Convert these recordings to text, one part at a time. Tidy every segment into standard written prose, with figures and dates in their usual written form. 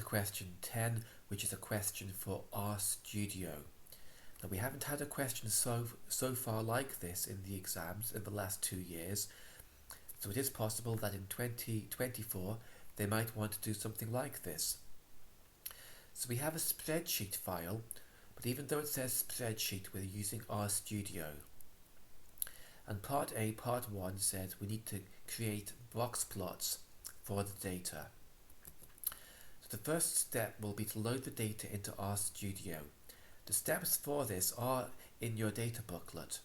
question 10, which is a question for RStudio. Now, we haven't had a question so far like this in the exams in the last 2 years, so it is possible that in 2024 they might want to do something like this. So we have a spreadsheet file, but even though it says spreadsheet, we're using RStudio. And part A, part 1 says we need to create box plots for the data. So the first step will be to load the data into RStudio. The steps for this are in your data booklet.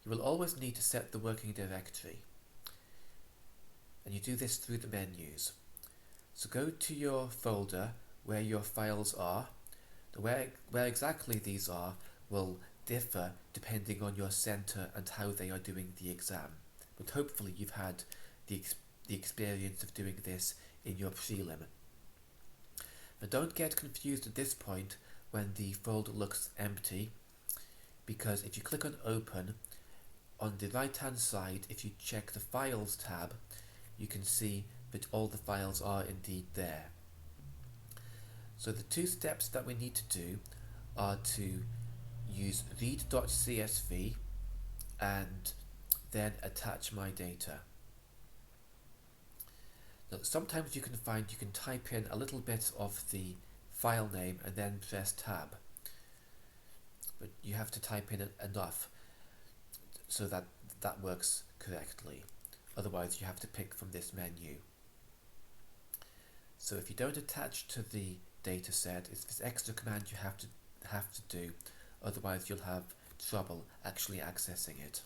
You will always need to set the working directory, and you do this through the menus. So go to your folder where your files are. Where exactly these are will differ depending on your centre and how they are doing the exam, but hopefully you've had the experience of doing this in your prelim. Now don't get confused at this point when the folder looks empty, because if you click on open, on the right hand side, if you check the files tab, you can see that all the files are indeed there. So the two steps that we need to do are to use read.csv and then attach my data. Now, sometimes you can find you can type in a little bit of the file name and then press tab, but you have to type in enough so that that works correctly. Otherwise you have to pick from this menu. So if you don't attach to the dataset, it's this extra command you have to do, otherwise you'll have trouble actually accessing it.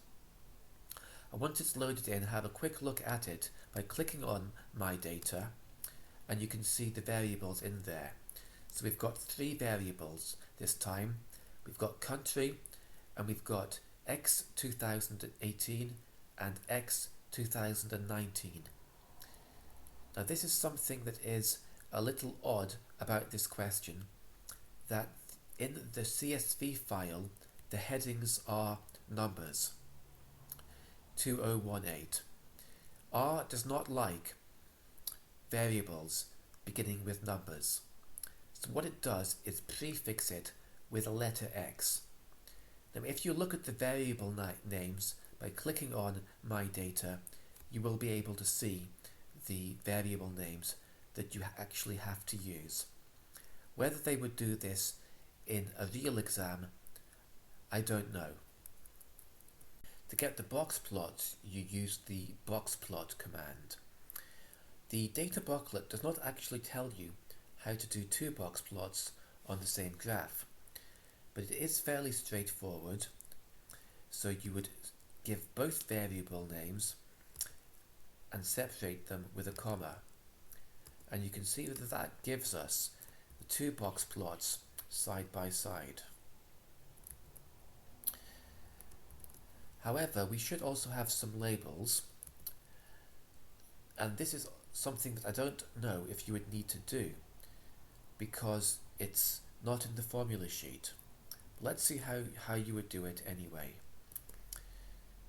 And once it's loaded in, have a quick look at it by clicking on My Data, and you can see the variables in there. So we've got 3 variables this time. We've got country, and we've got X 2018 and X 2019. Now this is something that is a little odd about this question, that in the CSV file the headings are numbers 2018. R does not like variables beginning with numbers, so what it does is prefix it with a letter X. Now if you look at the variable names by clicking on My Data, you will be able to see the variable names that you actually have to use. Whether they would do this in a real exam, I don't know. To get the box plot, you use the boxplot command. The data booklet does not actually tell you how to do 2 box plots on the same graph, but it is fairly straightforward. So you would give both variable names and separate them with a comma, and you can see that that gives us the 2 box plots side by side. However, we should also have some labels, and this is something that I don't know if you would need to do because it's not in the formula sheet. Let's see how you would do it anyway.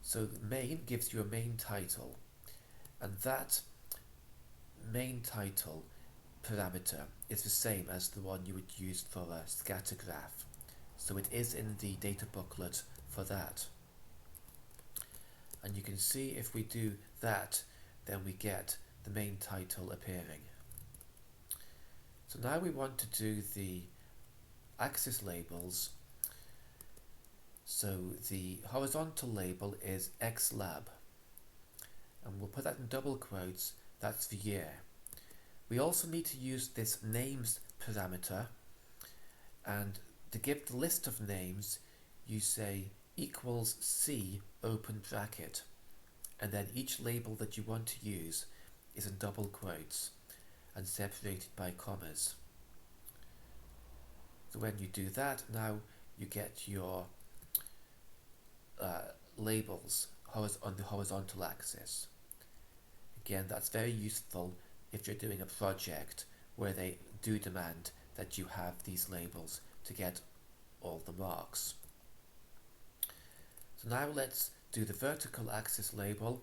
So main gives you a main title, and that main title parameter is the same as the one you would use for a scatter graph, so it is in the data booklet for that. And you can see if we do that, then we get the main title appearing. So now we want to do the axis labels. So the horizontal label is XLab, and we'll put that in double quotes. That's the year. We also need to use this names parameter, and to give the list of names you say equals C open bracket, and then each label that you want to use is in double quotes and separated by commas. So when you do that, now you get your labels on the horizontal axis. Again, that's very useful if you're doing a project where they do demand that you have these labels to get all the marks. So now let's do the vertical axis label,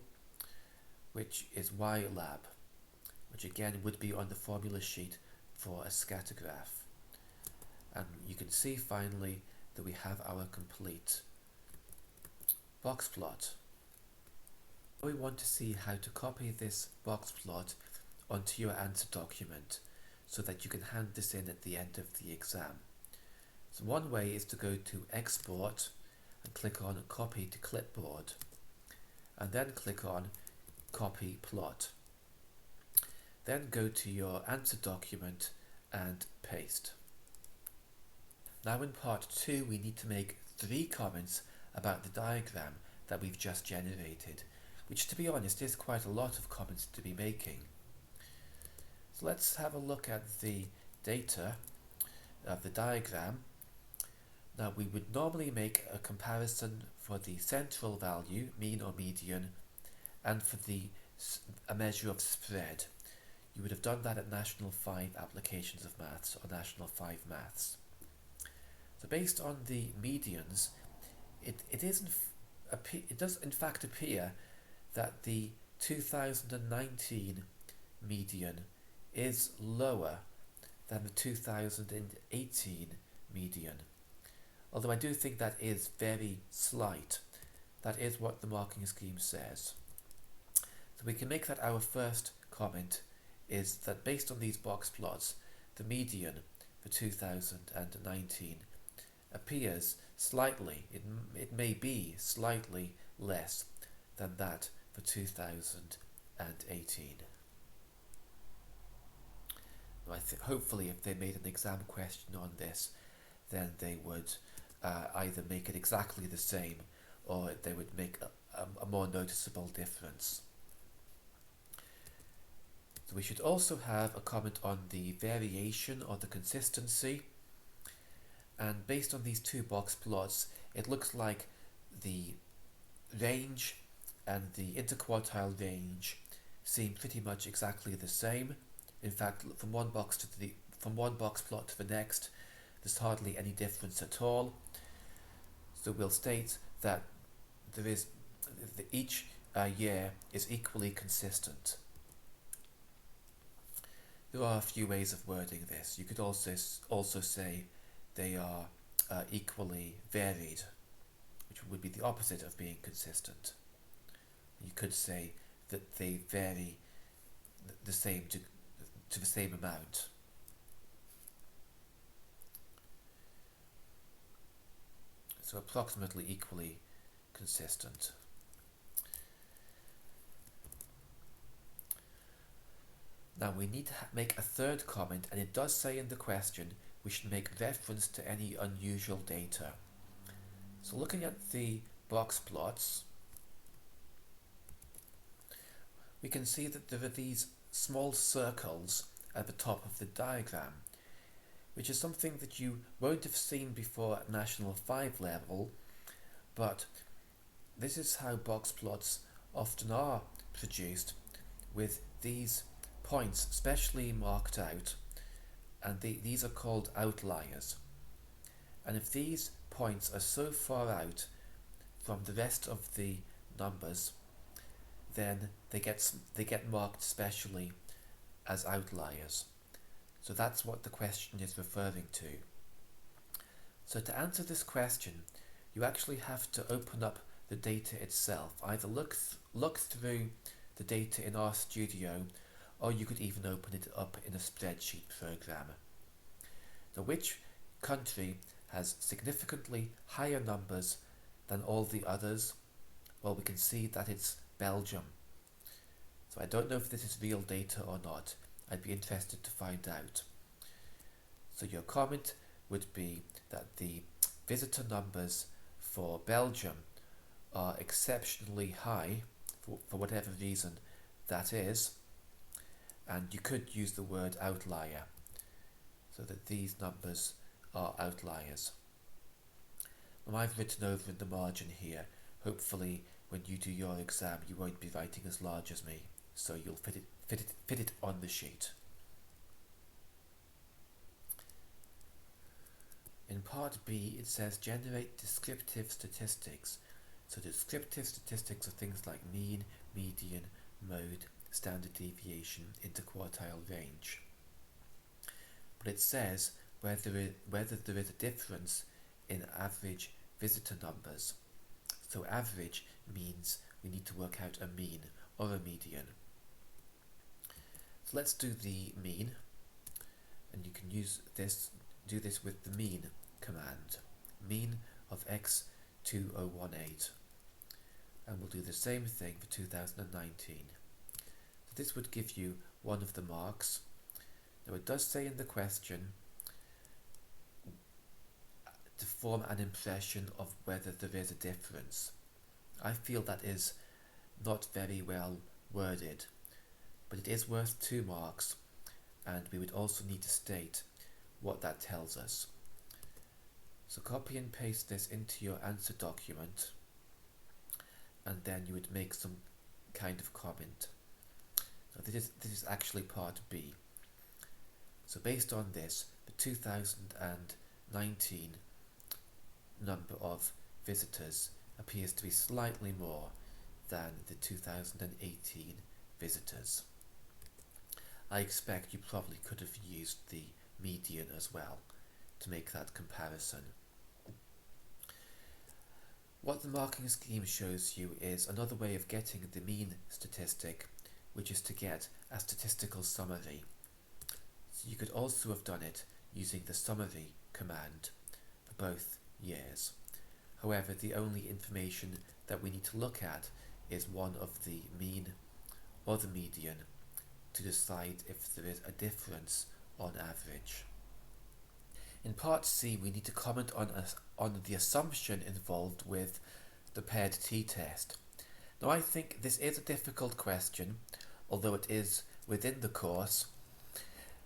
which is YLab, which again would be on the formula sheet for a scatter graph. And you can see finally that we have our complete box plot. We want to see how to copy this box plot onto your answer document so that you can hand this in at the end of the exam. So one way is to go to Export and click on Copy to Clipboard, and then click on Copy Plot. Then go to your answer document and paste. Now in part 2 we need to make 3 comments about the diagram that we've just generated, which to be honest is quite a lot of comments to be making. So let's have a look at the data of the diagram. Now we would normally make a comparison for the central value, mean or median, and for a measure of spread. You would have done that at National 5 Applications of Maths or National 5 Maths. So based on the medians, it does in fact appear that the 2019 median is lower than the 2018 median. Although I do think that is very slight. That is what the marking scheme says. So we can make that our first comment, is that based on these box plots, the median for 2019 appears slightly, it may be slightly less than that for 2018. Hopefully if they made an exam question on this, then they would either make it exactly the same or they would make a more noticeable difference. So we should also have a comment on the variation or the consistency, and based on these 2 box plots it looks like the range and the interquartile range seem pretty much exactly the same. In fact, from one box plot to the next there's hardly any difference at all. So we'll state that each year is equally consistent. There are a few ways of wording this. You could also say they are equally varied, which would be the opposite of being consistent. You could say that they vary the same to the same amount. So approximately equally consistent. Now we need to make a third comment, and it does say in the question we should make reference to any unusual data. So looking at the box plots, we can see that there are these small circles at the top of the diagram, which is something that you won't have seen before at National 5 level, but this is how box plots often are produced, with these points specially marked out, and these are called outliers. And if these points are so far out from the rest of the numbers, then they get marked specially as outliers. So that's what the question is referring to. So to answer this question, you actually have to open up the data itself. Either look through the data in RStudio, or you could even open it up in a spreadsheet program. Now, which country has significantly higher numbers than all the others? Well, we can see that it's Belgium. So I don't know if this is real data or not. I'd be interested to find out. So your comment would be that the visitor numbers for Belgium are exceptionally high, for whatever reason that is, and you could use the word outlier, so that these numbers are outliers. Now I've written over in the margin here, hopefully when you do your exam you won't be writing as large as me, so you'll fit it on the sheet. In part B it says generate descriptive statistics. So descriptive statistics are things like mean, median, mode, standard deviation, interquartile range. but it says whether there is a difference in average visitor numbers. So average means we need to work out a mean or a median. So let's do the mean, and you can do this with the mean command, mean of x2018, and we'll do the same thing for 2019. So this would give you one of the marks. Now it does say in the question to form an impression of whether there is a difference. I feel that is not very well worded, but it is worth 2 marks, and we would also need to state what that tells us. So copy and paste this into your answer document, and then you would make some kind of comment. So this is actually part B. So based on this, the 2019 number of visitors appears to be slightly more than the 2018 visitors. I expect you probably could have used the median as well to make that comparison. What the marking scheme shows you is another way of getting the mean statistic, which is to get a statistical summary. So you could also have done it using the summary command for both years. However, the only information that we need to look at is one of the mean or the median to decide if there is a difference on average. In part C, we need to comment on the assumption involved with the paired t-test. Now I think this is a difficult question, although it is within the course,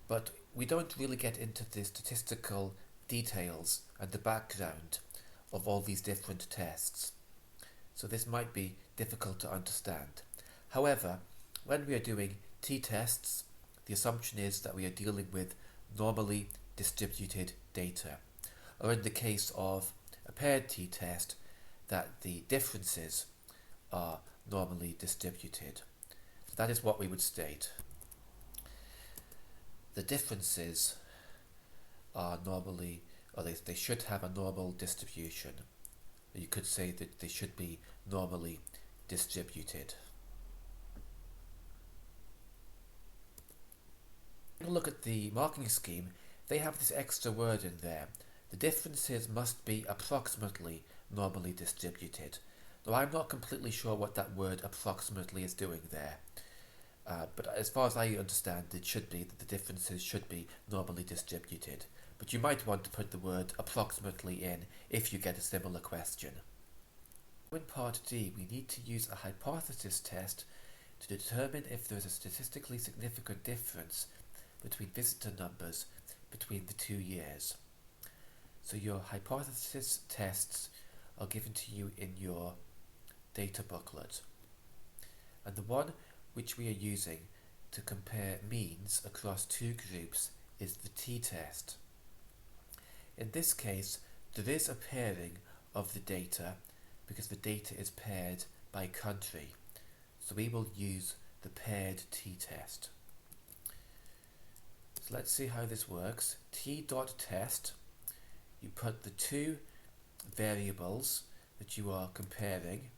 but we don't really get into the statistical details and the background of all these different tests. So this might be difficult to understand. However, when we are doing t-tests, the assumption is that we are dealing with normally distributed data, or in the case of a paired t-test, that the differences are normally distributed. So that is what we would state. The differences are normally, or they should have a normal distribution. You could say that they should be normally distributed. Look at the marking scheme. They have this extra word in there. The differences must be approximately normally distributed. Now I'm not completely sure what that word approximately is doing there. But as far as I understand, it should be that the differences should be normally distributed. But you might want to put the word approximately in if you get a similar question. In part D, we need to use a hypothesis test to determine if there is a statistically significant difference between visitor numbers between the 2 years. So your hypothesis tests are given to you in your data booklet. And the one which we are using to compare means across 2 groups is the t-test. In this case, there is a pairing of the data because the data is paired by country. So we will use the paired t-test. So let's see how this works. T.test, you put the 2 variables that you are comparing.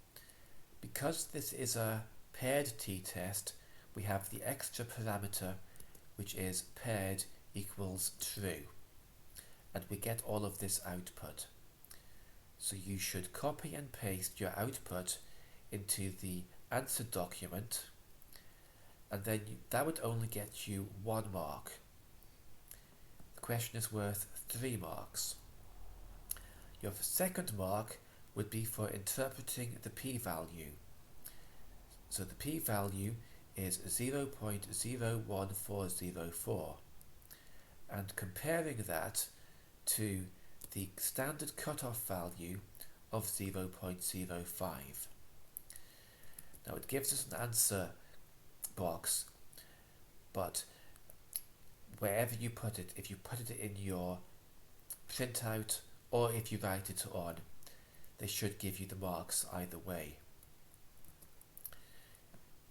Because this is a paired t-test, we have the extra parameter which is paired equals true, and we get all of this output. So you should copy and paste your output into the answer document, and then that would only get you 1 mark. The question is worth 3 marks. Your second mark would be for interpreting the p-value. So the p-value is 0.01404, and comparing that to the standard cutoff value of 0.05. Now it gives us an answer box, but wherever you put it, if you put it in your printout or if you write it on, they should give you the marks either way.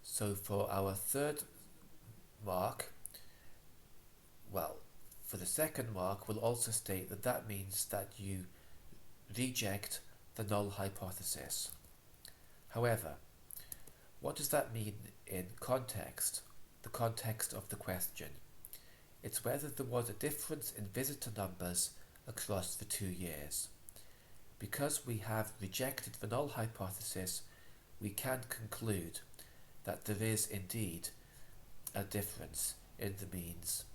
So for our third mark, well, for the second mark, we'll also state that that means that you reject the null hypothesis. However, what does that mean in context, the context of the question? It's whether there was a difference in visitor numbers across the 2 years. Because we have rejected the null hypothesis, we can conclude that there is indeed a difference in the means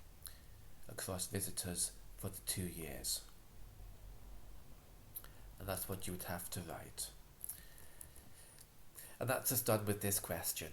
across visitors for the 2 years. And that's what you would have to write. And that's us done with this question.